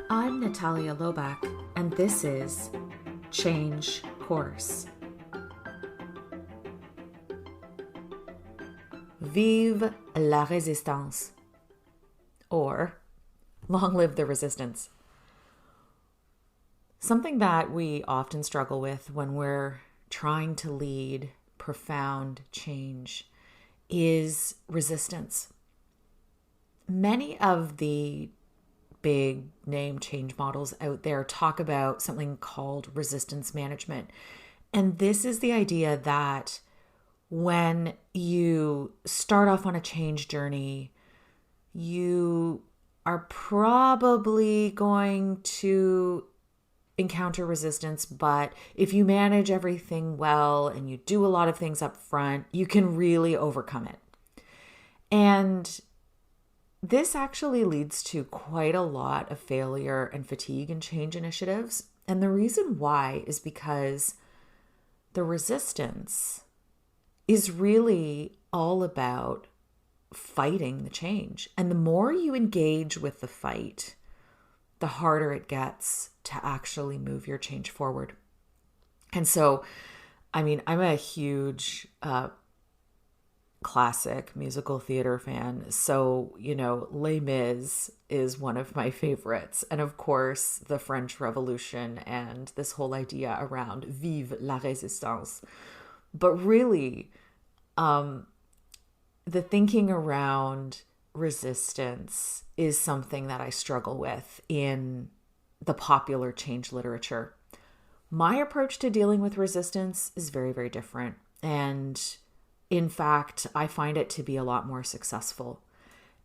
I'm Natalia Lobach, and this is Change Course. Vive la Résistance, or long live the resistance. Something that we often struggle with when we're trying to lead profound change is resistance. Many of the big name change models out there talk about something called resistance management. And this is the idea that when you start off on a change journey, you are probably going to encounter resistance, but if you manage everything well and you do a lot of things up front, you can really overcome it. And this actually leads to quite a lot of failure and fatigue in change initiatives. And the reason why is because the resistance is really all about fighting the change. And the more you engage with the fight, the harder it gets to actually move your change forward. And so, I'm a huge classic musical theater fan. So, Les Mis is one of my favorites. And of course, the French Revolution and this whole idea around Vive la Résistance. But really, the thinking around resistance is something that I struggle with in the popular change literature. My approach to dealing with resistance is very, very different. And in fact, I find it to be a lot more successful.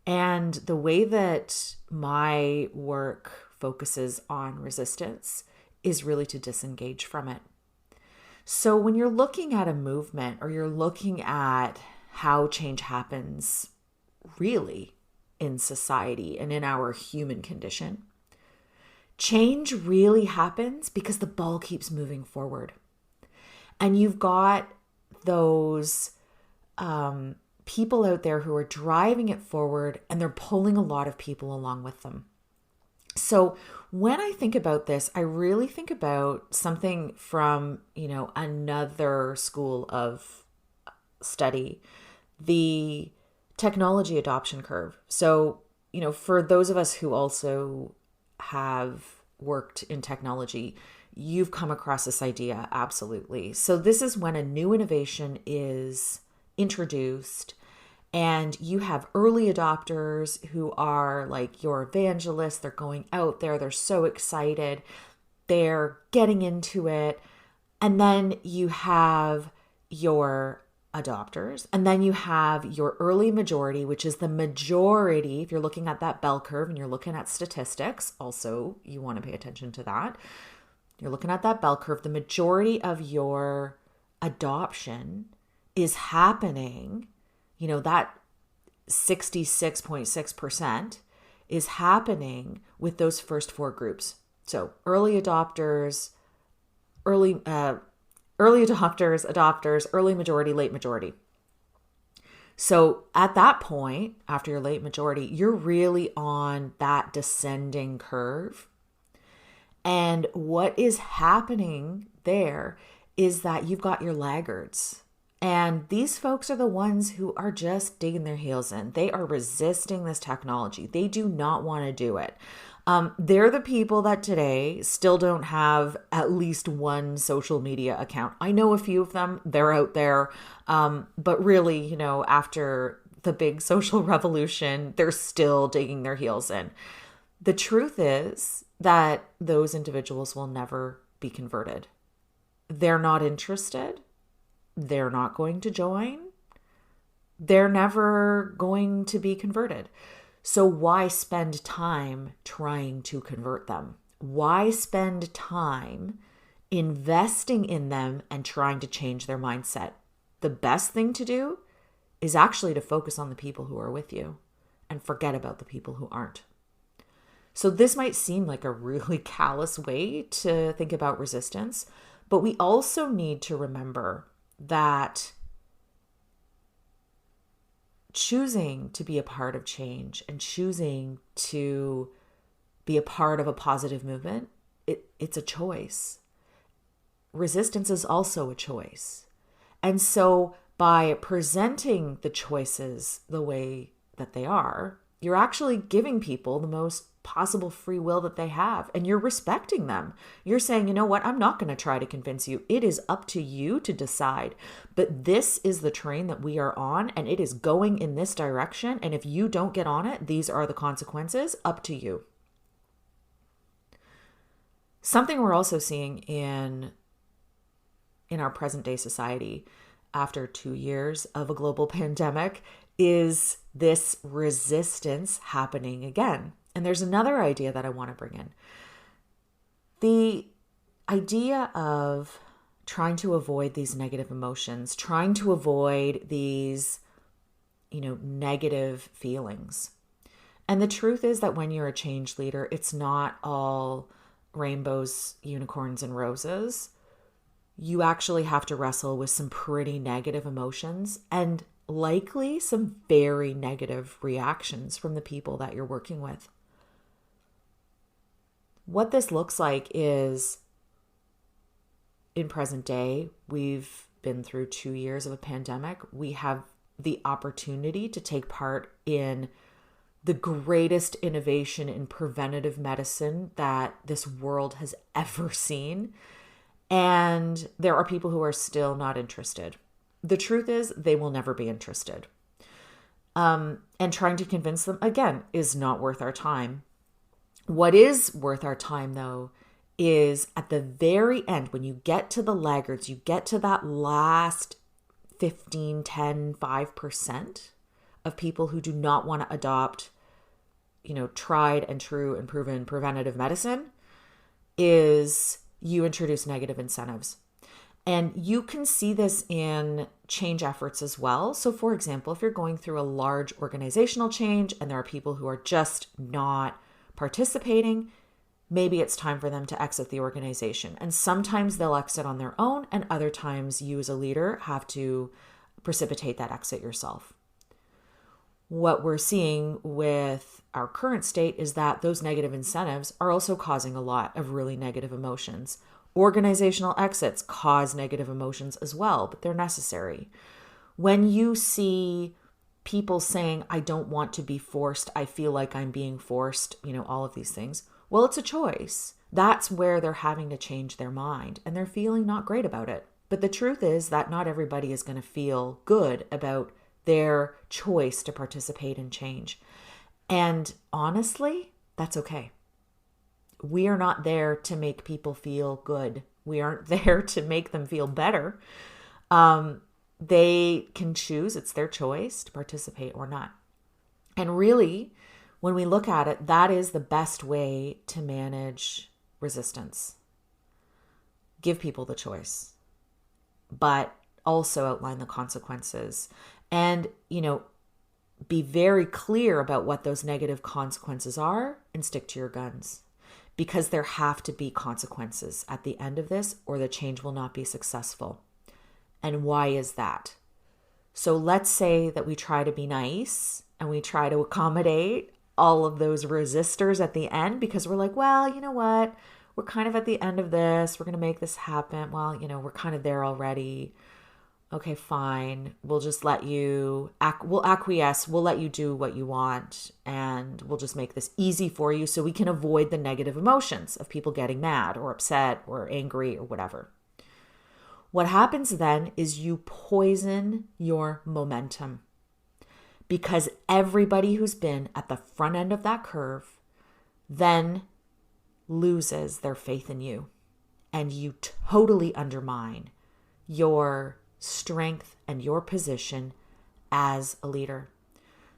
And the way that my work focuses on resistance is really to disengage from it. So when you're looking at a movement or you're looking at how change happens really in society and in our human condition, change really happens because the ball keeps moving forward. And you've got those people out there who are driving it forward, and they're pulling a lot of people along with them. So when I think about this, I really think about something from, another school of study, the technology adoption curve. So, for those of us who also have worked in technology, you've come across this idea, absolutely. So this is when a new innovation is introduced and you have early adopters who are like your evangelists. They're going out there. They're so excited. They're getting into it. And then you have your adopters, and then you have your early majority, which is the majority. If you're looking at that bell curve and you're looking at statistics, also you want to pay attention to that. You're looking at that bell curve. The majority of your adoption is happening, that 66.6% is happening with those first four groups. So early adopters, adopters, early majority, late majority. So at that point, after your late majority, you're really on that descending curve. And what is happening there is that you've got your laggards. And these folks are the ones who are just digging their heels in. They are resisting this technology. They do not want to do it. They're the people that today still don't have at least one social media account. I know a few of them, they're out there. But really, after the big social revolution, they're still digging their heels in. The truth is that those individuals will never be converted. They're not interested. They're not going to join. They're never going to be converted. So why spend time trying to convert them? Why spend time investing in them and trying to change their mindset? The best thing to do is actually to focus on the people who are with you and forget about the people who aren't. So this might seem like a really callous way to think about resistance, but we also need to remember that choosing to be a part of change and choosing to be a part of a positive movement, it's a choice. Resistance is also a choice. And so by presenting the choices the way that they are, you're actually giving people the most possible free will that they have, and you're respecting them. You're saying, you know what, I'm not going to try to convince you. It is up to you to decide. But this is the train that we are on, and it is going in this direction. And if you don't get on it, these are the consequences. Up to you. Something we're also seeing in our present day society after 2 years of a global pandemic is this resistance happening again. And there's another idea that I want to bring in. The idea of trying to avoid these negative emotions, trying to avoid these, negative feelings. And the truth is that when you're a change leader, it's not all rainbows, unicorns, and roses. You actually have to wrestle with some pretty negative emotions and likely some very negative reactions from the people that you're working with. What this looks like is, in present day, we've been through 2 years of a pandemic. We have the opportunity to take part in the greatest innovation in preventative medicine that this world has ever seen. And there are people who are still not interested. The truth is, they will never be interested. And trying to convince them, again, is not worth our time. What is worth our time, though, is at the very end, when you get to the laggards, you get to that last 15, 10, 5% of people who do not want to adopt, tried and true and proven preventative medicine, is you introduce negative incentives. And you can see this in change efforts as well. So for example, if you're going through a large organizational change and there are people who are just not participating, maybe it's time for them to exit the organization. And sometimes they'll exit on their own, and other times you as a leader have to precipitate that exit yourself. What we're seeing with our current state is that those negative incentives are also causing a lot of really negative emotions. Organizational exits cause negative emotions as well, but they're necessary. When you see people saying, I don't want to be forced, I feel like I'm being forced, all of these things, well, it's a choice. That's where they're having to change their mind and they're feeling not great about it. But the truth is that not everybody is going to feel good about their choice to participate in change. And honestly, that's okay. We are not there to make people feel good. We aren't there to make them feel better. They can choose, it's their choice to participate or not. And really, when we look at it, that is the best way to manage resistance. Give people the choice, but also outline the consequences. And, be very clear about what those negative consequences are and stick to your guns. Because there have to be consequences at the end of this, or the change will not be successful. And why is that? So let's say that we try to be nice and we try to accommodate all of those resistors at the end because we're like, well, you know what? We're kind of at the end of this. We're going to make this happen. Well, we're kind of there already. Okay, fine. We'll just let you, we'll acquiesce. We'll let you do what you want. And we'll just make this easy for you so we can avoid the negative emotions of people getting mad or upset or angry or whatever. What happens then is you poison your momentum because everybody who's been at the front end of that curve then loses their faith in you, and you totally undermine your strength and your position as a leader.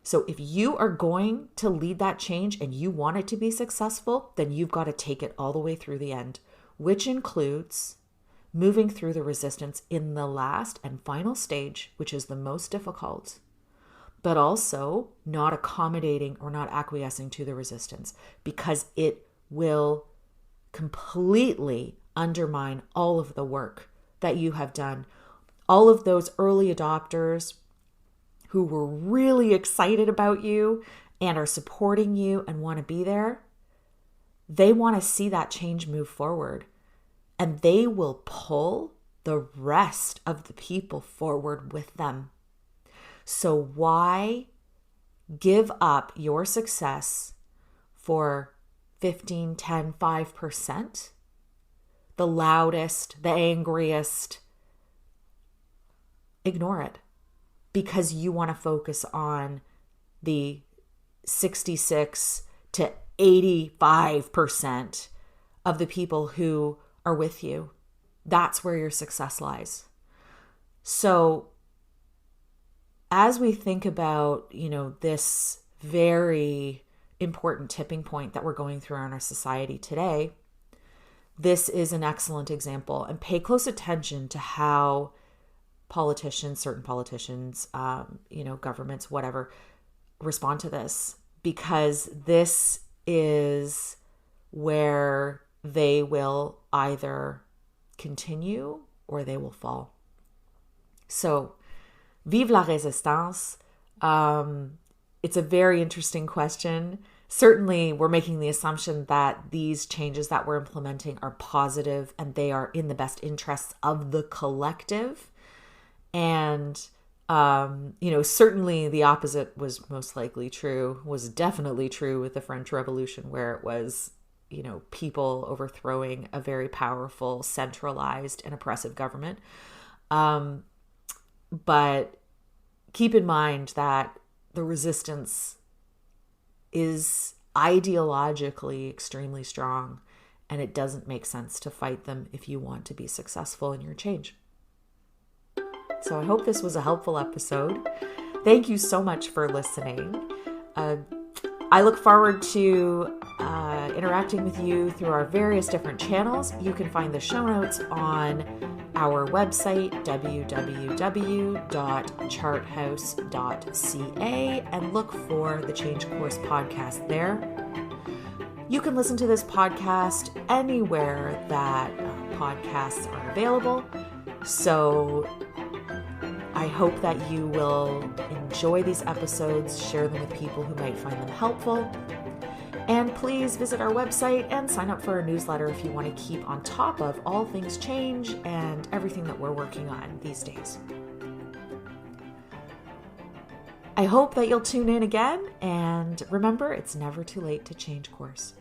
So if you are going to lead that change and you want it to be successful, then you've got to take it all the way through the end, which includes moving through the resistance in the last and final stage, which is the most difficult, but also not accommodating or not acquiescing to the resistance because it will completely undermine all of the work that you have done. All of those early adopters who were really excited about you and are supporting you and want to be there, they want to see that change move forward, and they will pull the rest of the people forward with them. So why give up your success for 15, 10, 5%? The loudest, the angriest. Ignore it, because you want to focus on the 66 to 85% of the people who are with you. That's where your success lies. So as we think about, this very important tipping point that we're going through in our society today, this is an excellent example. And pay close attention to how certain politicians, governments, whatever, respond to this, because this is where they will either continue or they will fall. So, vive la résistance. It's a very interesting question. Certainly, we're making the assumption that these changes that we're implementing are positive and they are in the best interests of the collective. And, certainly the opposite was most likely true, was definitely true with the French Revolution, where it was, people overthrowing a very powerful, centralized and oppressive government. But keep in mind that the resistance is ideologically extremely strong, and it doesn't make sense to fight them if you want to be successful in your change. So I hope this was a helpful episode. Thank you so much for listening. I look forward to interacting with you through our various different channels. You can find the show notes on our website, www.charthouse.ca, and look for the Change Course podcast there. You can listen to this podcast anywhere that podcasts are available. So I hope that you will enjoy these episodes, share them with people who might find them helpful. And please visit our website and sign up for our newsletter if you want to keep on top of all things change and everything that we're working on these days. I hope that you'll tune in again, and remember, it's never too late to change course.